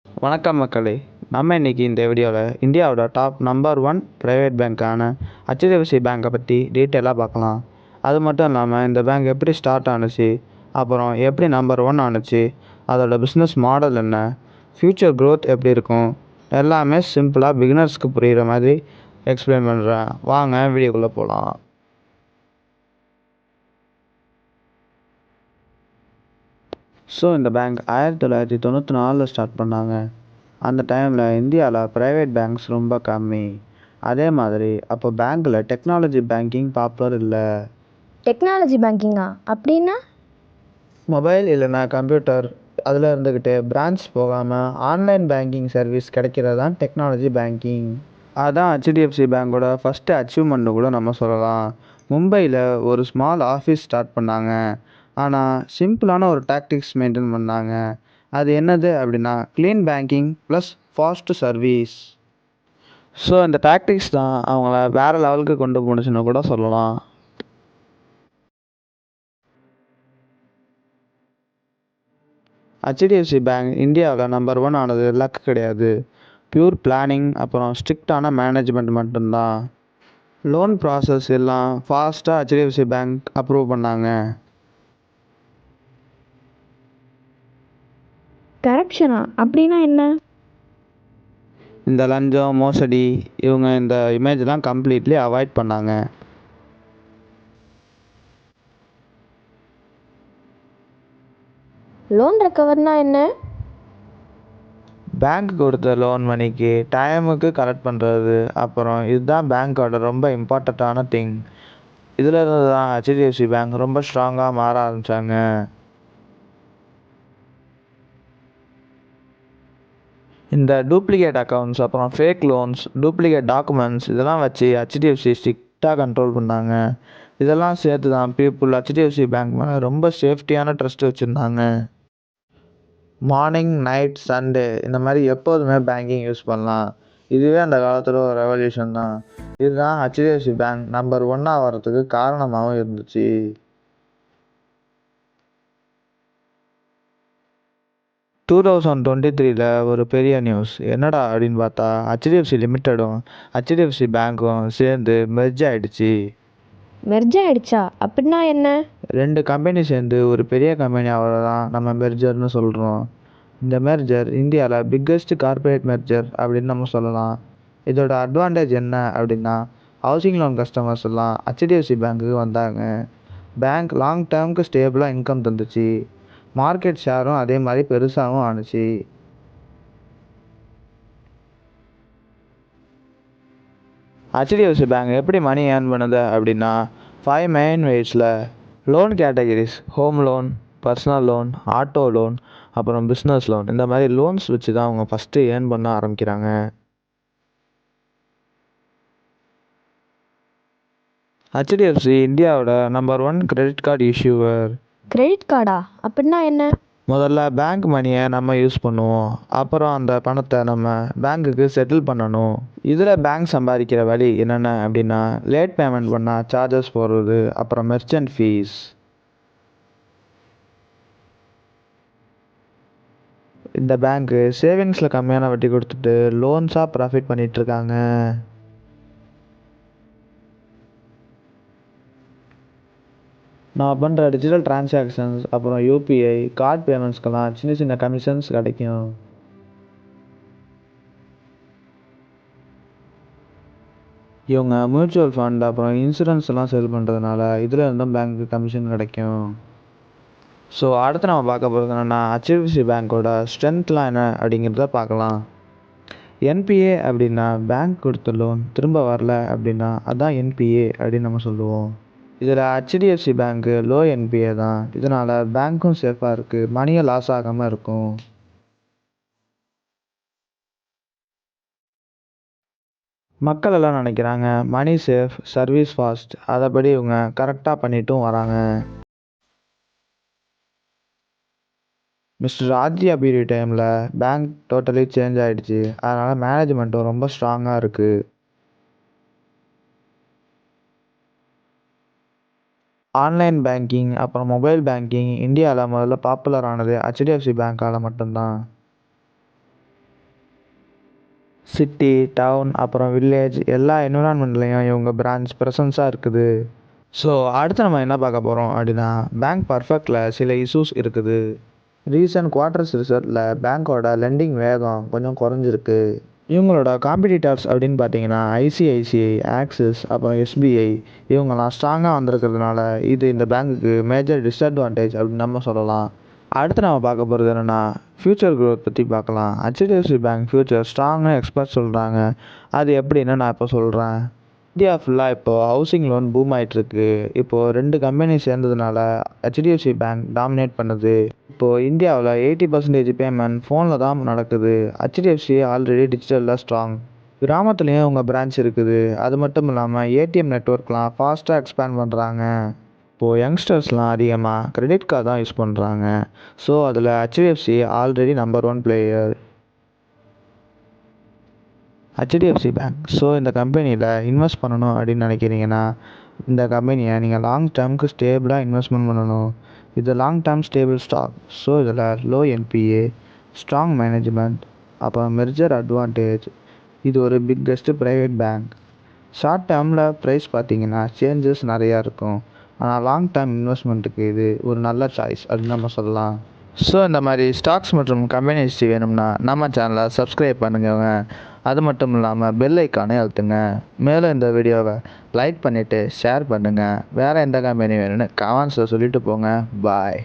வணக்கம் மக்களே. நம்ம இன்னைக்கு இந்த வீடியோவில் இந்தியாவோட டாப் நம்பர் 1 ப்ரைவேட் பேங்க்கான HDFC பேங்கை பற்றி டீட்டெயிலாக பார்க்கலாம். அது மட்டும் இல்லாமல் இந்த பேங்க் எப்படி ஸ்டார்ட் ஆணுச்சு, அப்புறம் எப்படி நம்பர் 1 ஆணுச்சு, அதோட பிஸ்னஸ் மாடல் என்ன, ஃப்யூச்சர் க்ரோத் எப்படி இருக்கும், எல்லாமே சிம்பிளாக பிகினர்ஸ்க்கு புரிகிற மாதிரி எக்ஸ்பிளைன் பண்ணுறேன். வாங்க வீடியோக்குள்ளே போகலாம். ஸோ இந்த பேங்க் 1994 ஸ்டார்ட் பண்ணாங்க. அந்த டைமில் இந்தியாவில் ப்ரைவேட் பேங்க்ஸ் ரொம்ப கம்மி. அதே மாதிரி அப்போ பேங்க்கில் டெக்னாலஜி பேங்கிங் பாப்புலர் இல்லை. டெக்னாலஜி பேங்கிங்கா அப்படின்னா? மொபைல் இல்லைன்னா கம்ப்யூட்டர் அதில் இருந்துக்கிட்டு பிரான்ச் போகாமல் ஆன்லைன் பேங்கிங் சர்வீஸ் கிடைக்கிறது தான் டெக்னாலஜி பேங்கிங். அதுதான் HDFC பேங்கோட ஃபஸ்ட்டு அச்சீவ்மெண்ட்டு கூட நம்ம சொல்லலாம். மும்பையில் ஒரு ஸ்மால் ஆஃபீஸ் ஸ்டார்ட் பண்ணாங்க. ஆனால் சிம்பிளான ஒரு டாக்டிக்ஸ் மெயின்டைன் பண்ணாங்க. அது என்னது அப்படின்னா clean banking plus fast service. So இந்த டாக்டிக்ஸ் தான் அவங்கள வேறு லெவலுக்கு கொண்டு போணுச்சுன்னு கூட சொல்லலாம். HDFC பேங்க் இந்தியாவில் நம்பர் 1 ஆனது லக் கிடையாது. பியூர் பிளானிங் அப்புறம் ஸ்ட்ரிக்டான மேனேஜ்மெண்ட் மட்டும்தான். லோன் ப்ராசஸ் எல்லாம் ஃபாஸ்ட்டாக HDFC பேங்க் அப்ரூவ் பண்ணாங்க. கரப்ஷனா அப்படின்னா என்ன? இந்த லஞ்சம் மோசடி இவங்க இந்த இமேஜ்லாம் கம்ப்ளீட்லி அவாய்ட் பண்ணாங்க. லோன் ரெக்கவர்னா என்ன? பேங்க் கொடுத்த லோன் மணிக்கு டைமுக்கு கலெக்ட் பண்ணுறது, அப்புறம் இதுதான் பேங்க்கோட ரொம்ப இம்பார்ட்டண்ட்டான திங். இதில் இருந்து தான் HDFC பேங்க் ரொம்ப ஸ்ட்ராங்காக மாற ஆரம்பித்தாங்க. இந்த டூப்ளிகேட் அக்கௌண்ட்ஸ் அப்புறம் ஃபேக் லோன்ஸ், டூப்ளிகேட் டாக்குமெண்ட்ஸ் இதெல்லாம் வச்சு HDFC ஸ்ட்ரிக்டாக கண்ட்ரோல் பண்ணாங்க. இதெல்லாம் சேர்த்து தான் பீப்புள் HDFC பேங்க் மேலே ரொம்ப சேஃப்டியான ட்ரஸ்ட் வச்சுருந்தாங்க. மார்னிங் நைட் சண்டே இந்த மாதிரி எப்போதுமே பேங்கிங் யூஸ் பண்ணலாம். இதுவே அந்த காலத்தில் ஒரு ரெவல்யூஷன் தான். இதுதான் HDFC பேங்க் நம்பர் 1 ஆகிறதுக்கு காரணமாகவும் இருந்துச்சு. 2023 ஒரு பெரிய நியூஸ் என்னடா அப்படின்னு பார்த்தா HDFC லிமிட்டடும் HDFC பேங்க்கும் சேர்ந்து மெர்ஜ் ஆயிடுச்சு. மெர்ஜ் ஆயிடுச்சா அப்படின்னா என்ன? 2 கம்பெனி சேர்ந்து ஒரு பெரிய கம்பெனி தான் நம்ம மெர்ஜர்னு சொல்கிறோம். இந்த மெர்ஜர் இந்தியாவில் பிக்கஸ்ட் கார்பரேட் மெர்ஜர் அப்படின்னு நம்ம சொல்லலாம். இதோட அட்வான்டேஜ் என்ன அப்படின்னா ஹவுசிங் லோன் கஸ்டமர்ஸ் எல்லாம் HDFC பேங்க்குக்கு வந்தாங்க. பேங்க் லாங் டேர்முக்கு ஸ்டேபிளாக இன்கம் தந்துச்சு. மார்க்கெட் ஷேரும் அதே மாதிரி பெருசாகவும் ஆணுச்சு. HDFC பேங்க் எப்படி மணி ஏர்ன் பண்ணுது அப்படின்னா 5 மெயின் வேஸில். Loan categories home loan, personal loan, auto loan, அப்புறம் பிஸ்னஸ் லோன் இந்த மாதிரி லோன்ஸ் வச்சு தான் அவங்க ஃபஸ்ட்டு ஏர்ன் பண்ண ஆரம்பிக்கிறாங்க. HDFC இந்தியாவோட number 1 credit card issuer. Credit கார்டா அப்படின்னா என்ன? முதல்ல பேங்க் மணியை நம்ம யூஸ் பண்ணுவோம், அப்புறம் அந்த பணத்தை நம்ம பேங்க்குக்கு செட்டில் பண்ணணும். இதில் பேங்க் சம்பாதிக்கிற வழி என்னென்ன அப்படின்னா லேட் பேமெண்ட் பண்ணால் சார்ஜஸ் போடுறது, அப்புறம் மெர்ச்சன்ட் ஃபீஸ். இந்த பேங்க்கு சேவிங்ஸில் கம்மியான வட்டி கொடுத்துட்டு லோன்ஸாக ப்ராஃபிட் பண்ணிகிட்ருக்காங்க. நான் பண்ணுற டிஜிட்டல் டிரான்சாக்ஷன்ஸ் அப்புறம் UPI கார்டு பேமெண்ட்ஸ்க்கெல்லாம் சின்ன சின்ன கமிஷன்ஸ் கிடைக்கும். இவங்க மியூச்சுவல் ஃபண்ட் அப்புறம் இன்சூரன்ஸ் எல்லாம் சேல் பண்ணுறதுனால இதில் இருந்தும் பேங்க்கு கமிஷன் கிடைக்கும். ஸோ அடுத்து நம்ம பார்க்க போகிறது என்னென்னா HDFC பேங்க்கோட ஸ்ட்ரென்த்லாம் என்ன அப்படிங்கிறத பார்க்கலாம். NPA அப்படின்னா பேங்க் கொடுத்த லோன் திரும்ப வரல அப்படின்னா அதான் NPA அப்படின்னு நம்ம சொல்லுவோம். இதில் HDFC பேங்க்கு லோ NPA தான். இதனால் பேங்க்கும் சேஃபாக இருக்குது, மணியை லாஸ் ஆகாமல் இருக்கும். மக்கள் எல்லாம் நினைக்கிறாங்க மணி சேஃப், சர்வீஸ் ஃபாஸ்ட், அதைப்படி இவங்க கரெக்டாக பண்ணிட்டும் வராங்க. மிஸ்டர் ராஜ்யா பீரியட் டைமில் பேங்க் டோட்டலி சேஞ்ச் ஆகிடுச்சு. அதனால் மேனேஜ்மெண்ட்டும் ரொம்ப ஸ்ட்ராங்காக இருக்குது. ஆன்லைன் பேங்கிங் அப்புறம் மொபைல் பேங்கிங் இந்தியாவில் முதல்ல பாப்புலர் ஆனது HDFC பேங்க்கால் மட்டும்தான். சிட்டி, டவுன், அப்புறம் வில்லேஜ் எல்லா என்விரான்மெண்ட்லேயும் இவங்க பிரான்ச் ப்ரெசன்ஸாக இருக்குது. ஸோ அடுத்து நம்ம என்ன பார்க்க போகிறோம் அப்படின்னா, பேங்க் பர்ஃபெக்டில் சில இஷ்யூஸ் இருக்குது. ரீசன்ட் குவார்ட்டர்ஸ் ரிசல்ட்டில் பேங்க்கோட லெண்டிங் வேகம் கொஞ்சம் குறைஞ்சிருக்கு. இவங்களோட காம்படிட்டர்ஸ் அப்படின்னு பார்த்தீங்கன்னா ஐசிஐசிஐ, ஆக்சிஸ், அப்புறம் எஸ்பிஐ இவங்கெல்லாம் ஸ்ட்ராங்காக வந்திருக்கிறதுனால இது இந்த பேங்க்குக்கு மேஜர் டிஸ்அட்வான்டேஜ் அப்படின்னு நம்ம சொல்லலாம். அடுத்து நம்ம பார்க்க போகிறது என்னென்னா, ஃப்யூச்சர் க்ரோத் பற்றி பார்க்கலாம். ஹெச்டிஎஃப்சி பேங்க் ஃப்யூச்சர் ஸ்ட்ராங்காக எக்ஸ்பர்ட் சொல்கிறாங்க. அது எப்படின்னு நான் இப்போ சொல்கிறேன். இந்தியா ஃபுல்லாக இப்போது ஹவுசிங் லோன் பூம் ஆகிட்டுருக்கு. இப்போது 2 கம்பெனி சேர்ந்ததுனால ஹெச்டிஎஃப்சி பேங்க் டாமினேட் பண்ணுது. இப்போது இந்தியாவில் 80% பேமெண்ட் ஃபோனில் தான் நடக்குது. ஹெச்டிஎஃப்சி ஆல்ரெடி டிஜிட்டலில் ஸ்ட்ராங். கிராமத்துலேயும் உங்கள் பிரான்ச் இருக்குது. அது மட்டும் இல்லாமல் ஏடிஎம் நெட்ஒர்க்லாம் ஃபாஸ்ட்டாக எக்ஸ்பேண்ட் பண்ணுறாங்க. இப்போது யங்ஸ்டர்ஸ்லாம் அதிகமாக கிரெடிட் கார்டு தான் யூஸ் பண்ணுறாங்க. ஸோ அதில் HDFC already number 1 player. HDFC bank. So இந்த கம்பெனியில் இன்வெஸ்ட் பண்ணணும் அப்படின்னு நினைக்கிறீங்கன்னா, இந்த கம்பெனியை நீங்கள் லாங் டேர்முக்கு ஸ்டேபிளாக இன்வெஸ்ட்மெண்ட் பண்ணணும். இது long term stable stock. So இதில் லோ என்பிஏ, ஸ்ட்ராங் மேனேஜ்மெண்ட், அப்புறம் மெர்ஜர் அட்வான்டேஜ். இது ஒரு பிக்கெஸ்ட்டு ப்ரைவேட் பேங்க். ஷார்ட் டேர்மில் ப்ரைஸ் பார்த்தீங்கன்னா சேஞ்சஸ் நிறையா இருக்கும். ஆனால் லாங் டேர்ம் இன்வெஸ்ட்மெண்ட்டுக்கு இது ஒரு நல்ல சாய்ஸ் அப்படின்னு நம்ம சொல்லலாம். ஸோ இந்த மாதிரி ஸ்டாக்ஸ் மற்றும் கம்பெனி ஹிஸ்ட்ரி வேணும்னா நம்ம சேனலை சப்ஸ்கிரைப் பண்ணுங்க. அது மட்டும் இல்லாமல் பெல் ஐக்கானே அழுத்துங்க. மேலும் இந்த வீடியோவை லைக் பண்ணிவிட்டு ஷேர் பண்ணுங்கள். வேறு எந்த கம்பெனி வேணும்னு கமெண்ட்ஸில் சொல்லிட்டு போங்க. பாய்.